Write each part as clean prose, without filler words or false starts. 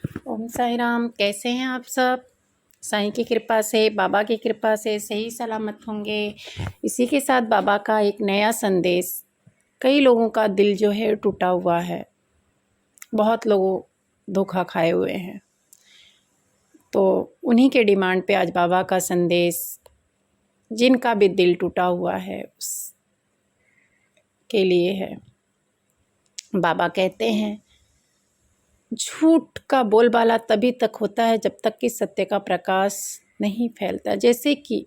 ओम साई राम। कैसे हैं आप सब? साईं की कृपा से, बाबा की कृपा से सही सलामत होंगे। इसी के साथ बाबा का एक नया संदेश। कई लोगों का दिल जो है टूटा हुआ है, बहुत लोगों धोखा खाए हुए हैं, तो उन्हीं के डिमांड पे आज बाबा का संदेश, जिनका भी दिल टूटा हुआ है उसके लिए है। बाबा कहते हैं, झूठ का बोलबाला तभी तक होता है जब तक कि सत्य का प्रकाश नहीं फैलता। जैसे कि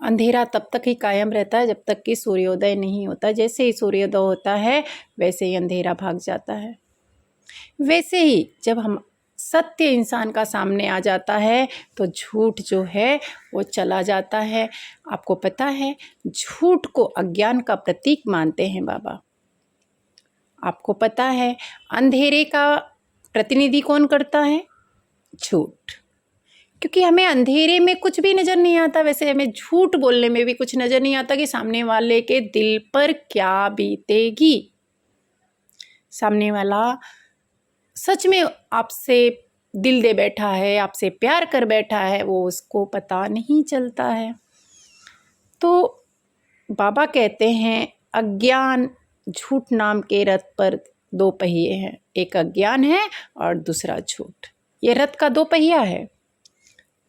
अंधेरा तब तक ही कायम रहता है जब तक कि सूर्योदय नहीं होता। जैसे ही सूर्योदय होता है वैसे ही अंधेरा भाग जाता है। वैसे ही जब हम सत्य इंसान का सामने आ जाता है तो झूठ जो है वो चला जाता है। आपको पता है, झूठ को अज्ञान का प्रतीक मानते हैं बाबा। आपको पता है, अंधेरे का प्रतिनिधि कौन करता है? झूठ। क्योंकि हमें अंधेरे में कुछ भी नज़र नहीं आता, वैसे हमें झूठ बोलने में भी कुछ नज़र नहीं आता कि सामने वाले के दिल पर क्या बीतेगी। सामने वाला सच में आपसे दिल दे बैठा है, आपसे प्यार कर बैठा है, वो उसको पता नहीं चलता है। तो बाबा कहते हैं, अज्ञान झूठ नाम के रथ पर दो पहिए हैं। एक अज्ञान है और दूसरा झूठ। ये रथ का दो पहिया है।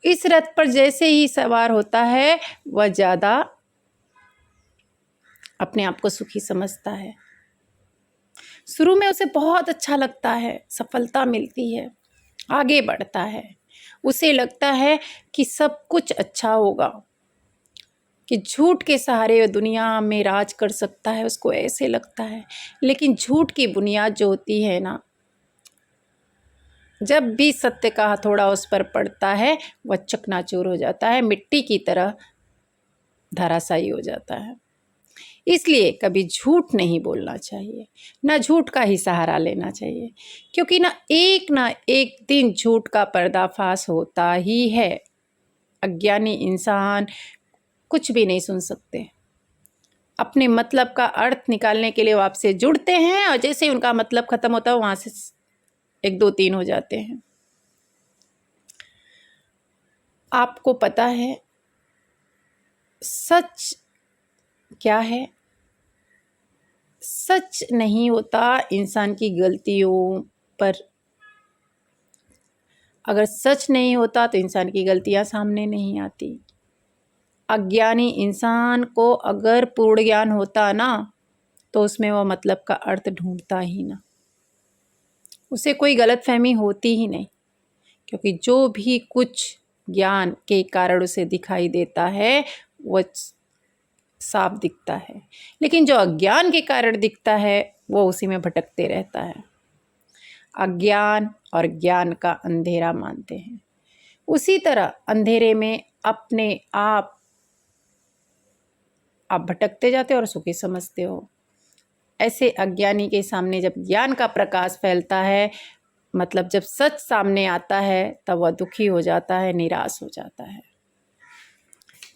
इस रथ पर जैसे ही सवार होता है वह ज़्यादा अपने आप को सुखी समझता है। शुरू में उसे बहुत अच्छा लगता है, सफलता मिलती है, आगे बढ़ता है, उसे लगता है कि सब कुछ अच्छा होगा, कि झूठ के सहारे वह दुनिया में राज कर सकता है, उसको ऐसे लगता है। लेकिन झूठ की बुनियाद जो होती है ना, जब भी सत्य का हथौड़ा उस पर पड़ता है वह चकनाचूर हो जाता है, मिट्टी की तरह धराशायी हो जाता है। इसलिए कभी झूठ नहीं बोलना चाहिए, ना झूठ का ही सहारा लेना चाहिए, क्योंकि ना एक दिन झूठ का पर्दाफाश होता ही है। अज्ञानी इंसान कुछ भी नहीं सुन सकते। अपने मतलब का अर्थ निकालने के लिए वो आपसे जुड़ते हैं और जैसे ही उनका मतलब खत्म होता है वहाँ से 1 2 3 हो जाते हैं। आपको पता है सच क्या है? सच नहीं होता इंसान की गलतियों पर। अगर सच नहीं होता तो इंसान की गलतियां सामने नहीं आती। अज्ञानी इंसान को अगर पूर्ण ज्ञान होता ना, तो उसमें वह मतलब का अर्थ ढूंढता ही ना, उसे कोई गलतफहमी होती ही नहीं। क्योंकि जो भी कुछ ज्ञान के कारण उसे दिखाई देता है वह साफ दिखता है, लेकिन जो अज्ञान के कारण दिखता है वो उसी में भटकते रहता है। अज्ञान और ज्ञान का अंधेरा मानते हैं। उसी तरह अंधेरे में अपने आप भटकते जाते हो और सुखी समझते हो। ऐसे अज्ञानी के सामने जब ज्ञान का प्रकाश फैलता है, मतलब जब सच सामने आता है, तब वह दुखी हो जाता है, निराश हो जाता है।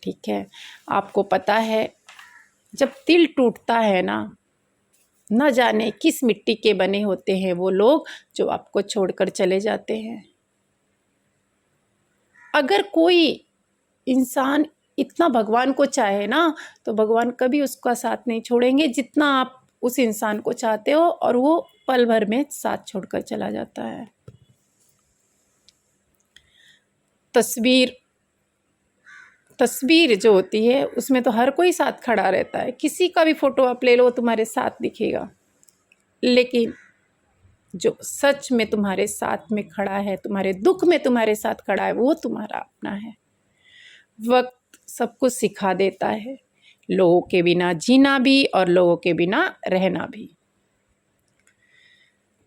ठीक है, आपको पता है जब दिल टूटता है ना, न जाने किस मिट्टी के बने होते हैं वो लोग जो आपको छोड़कर चले जाते हैं। अगर कोई इंसान इतना भगवान को चाहे ना, तो भगवान कभी उसका साथ नहीं छोड़ेंगे जितना आप उस इंसान को चाहते हो, और वो पल भर में साथ छोड़कर चला जाता है। तस्वीर जो होती है उसमें तो हर कोई साथ खड़ा रहता है। किसी का भी फोटो आप ले लो तुम्हारे साथ दिखेगा, लेकिन जो सच में तुम्हारे साथ में खड़ा है, तुम्हारे दुख में तुम्हारे साथ खड़ा है, वो तुम्हारा अपना है। वक्त सब कुछ सिखा देता है, लोगों के बिना जीना भी और लोगों के बिना रहना भी।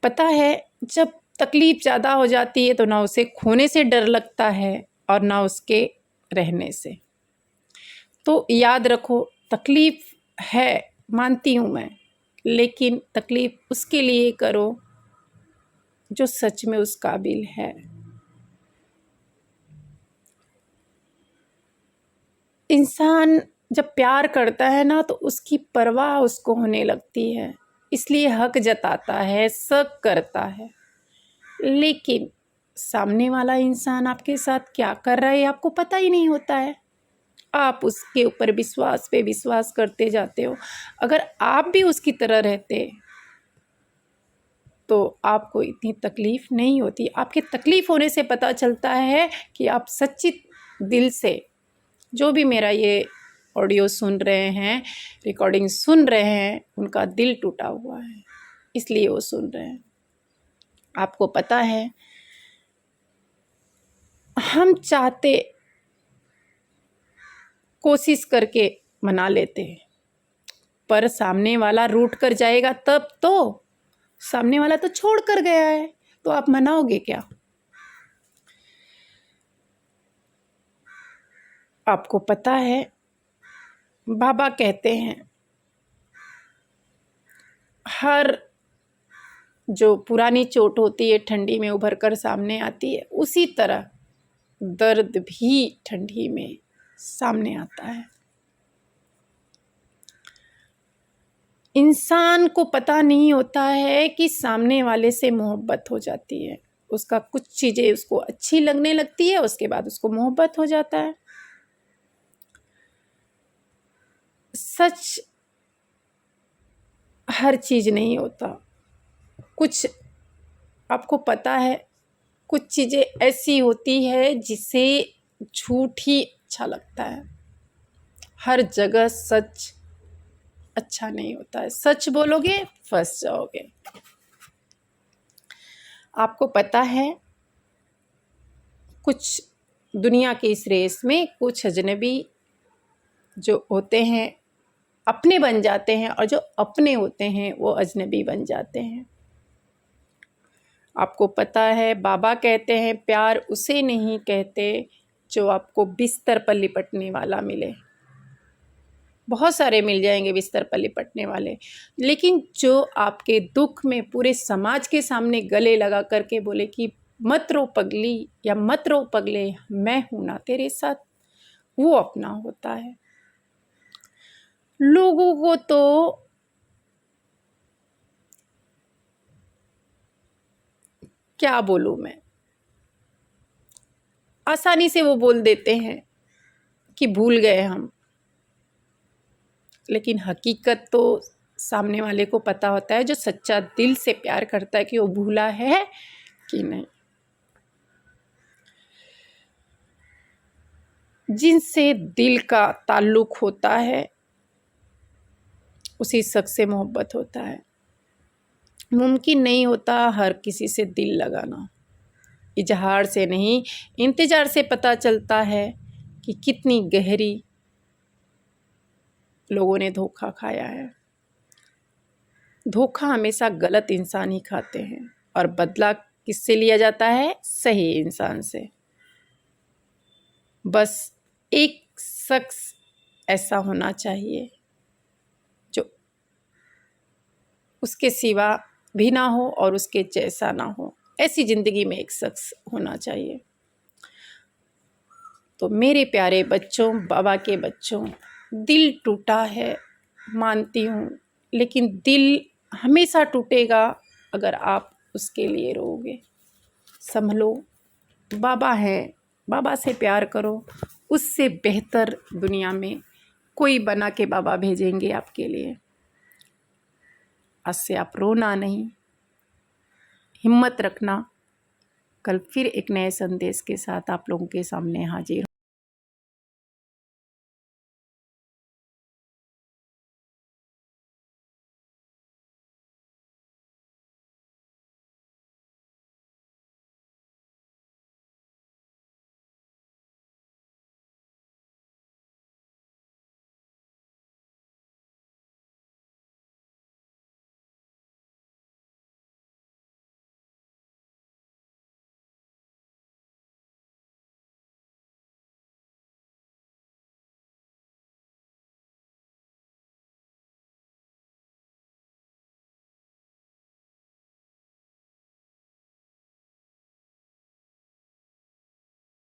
पता है, जब तकलीफ ज़्यादा हो जाती है तो ना उसे खोने से डर लगता है और ना उसके रहने से। तो याद रखो, तकलीफ है मानती हूँ मैं, लेकिन तकलीफ उसके लिए करो जो सच में उस काबिल है। इंसान जब प्यार करता है ना, तो उसकी परवाह उसको होने लगती है, इसलिए हक जताता है, शक करता है। लेकिन सामने वाला इंसान आपके साथ क्या कर रहा है आपको पता ही नहीं होता है। आप उसके ऊपर विश्वास पे विश्वास करते जाते हो। अगर आप भी उसकी तरह रहते तो आपको इतनी तकलीफ़ नहीं होती। आपके तकलीफ़ होने से पता चलता है कि आप सच्ची दिल से, जो भी मेरा ये ऑडियो सुन रहे हैं, रिकॉर्डिंग सुन रहे हैं, उनका दिल टूटा हुआ है, इसलिए वो सुन रहे हैं। आपको पता है, हम चाहते कोशिश करके मना लेते हैं, पर सामने वाला रूठ कर जाएगा तब तो। सामने वाला तो छोड़ कर गया है, तो आप मनाओगे क्या? आपको पता है, बाबा कहते हैं हर जो पुरानी चोट होती है ठंडी में उभर कर सामने आती है, उसी तरह दर्द भी ठंडी में सामने आता है। इंसान को पता नहीं होता है कि सामने वाले से मोहब्बत हो जाती है। उसका कुछ चीज़ें उसको अच्छी लगने लगती है, उसके बाद उसको मोहब्बत हो जाता है। सच हर चीज़ नहीं होता। कुछ आपको पता है, कुछ चीज़ें ऐसी होती है जिसे झूठ ही अच्छा लगता है। हर जगह सच अच्छा नहीं होता है। सच बोलोगे फंस जाओगे। आपको पता है, कुछ दुनिया की इस रेस में कुछ अजनबी जो होते हैं अपने बन जाते हैं, और जो अपने होते हैं वो अजनबी बन जाते हैं। आपको पता है, बाबा कहते हैं प्यार उसे नहीं कहते जो आपको बिस्तर पर लिपटने वाला मिले। बहुत सारे मिल जाएंगे बिस्तर पर लिपटने वाले, लेकिन जो आपके दुख में पूरे समाज के सामने गले लगा करके बोले कि मत रो पगली या मत रो पगले, मैं हूं ना तेरे साथ, वो अपना होता है। लोगों को तो क्या बोलूं मैं, आसानी से वो बोल देते हैं कि भूल गए हम, लेकिन हकीकत तो सामने वाले को पता होता है, जो सच्चा दिल से प्यार करता है, कि वो भूला है कि नहीं। जिनसे दिल का ताल्लुक होता है उसी शख्स से मोहब्बत होता है। मुमकिन नहीं होता हर किसी से दिल लगाना। इजहार से नहीं, इंतज़ार से पता चलता है कि कितनी गहरी लोगों ने धोखा खाया है। धोखा हमेशा गलत इंसान ही खाते हैं, और बदला किससे लिया जाता है? सही इंसान से। बस एक शख्स ऐसा होना चाहिए जो उसके सिवा भी ना हो और उसके जैसा ना हो। ऐसी ज़िंदगी में एक शख्स होना चाहिए। तो मेरे प्यारे बच्चों, बाबा के बच्चों, दिल टूटा है मानती हूँ, लेकिन दिल हमेशा टूटेगा अगर आप उसके लिए रोओगे। संभलो, बाबा हैं, बाबा से प्यार करो। उससे बेहतर दुनिया में कोई बना के बाबा भेजेंगे आपके लिए। आज से आप रोना नहीं, हिम्मत रखना। कल फिर एक नए संदेश के साथ आप लोगों के सामने हाजिर